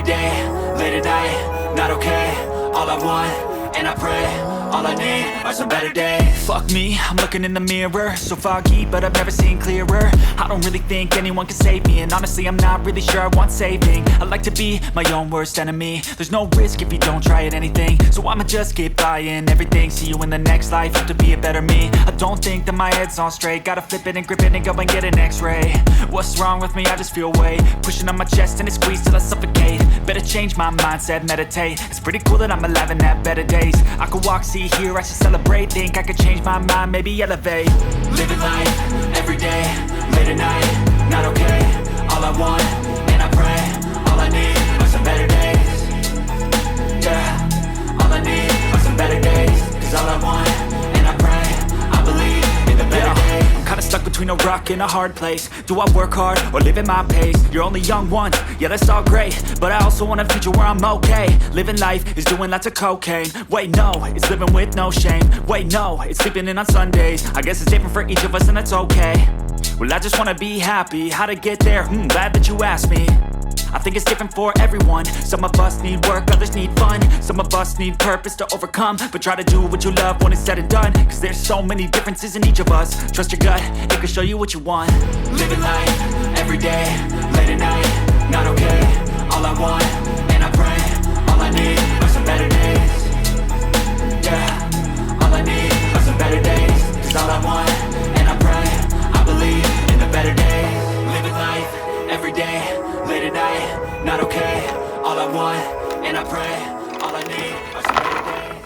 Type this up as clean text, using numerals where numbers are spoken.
day, late at night, not okay. All I want, and I pray, all I need are some better days. Fuck me, I'm looking in the mirror, so foggy, but I've never seen clearer. I don't really think anyone can save me, and honestly I'm not really sure I want saving. I like to be my own worst enemy. There's no risk if you don't try at anything, so I'ma just keep buying everything. See you in the next life, have to be a better me. I don't think that my head's on straight, gotta flip it and grip it and go and get an x-ray. What's wrong with me? I just feel weight pushing on my chest and it squeezes till I suffocate. Better change my mindset, meditate. It's pretty cool that I'm alive and have better days. I could walk, see, hear, I should celebrate. Think I could change my mind, maybe elevate. Living life, every day, late at night, not okay. All I want, and I pray, all I need are some better days. Yeah, all I need are some better days. Cause all I want, and I pray, I believe in the better days. I'm kinda stuck between a rock and a hard place. Do I work hard or live at my pace? You're only young once, yeah that's all great, but I also want a future where I'm okay. Living life is doing lots of cocaine. Wait no, it's living with no shame. Wait no, it's sleeping in on Sundays. I guess it's different for each of us and that's okay. Well I just wanna be happy, how to get there? Glad that you asked me. I think it's different for everyone. Some of us need work, others need fun. Some of us need purpose to overcome. But try to do what you love when it's said and done. Cause there's so many differences in each of us. Trust your gut, it can show you what you want. Living life, every day, late at night, not okay. All I want, and I pray, all I need are some better days. Yeah, all I need are some better days. Cause all I want, and I pray, I believe in the better days. Living life, every day, late at night, not okay. All I want, and I pray, all I need are some better days.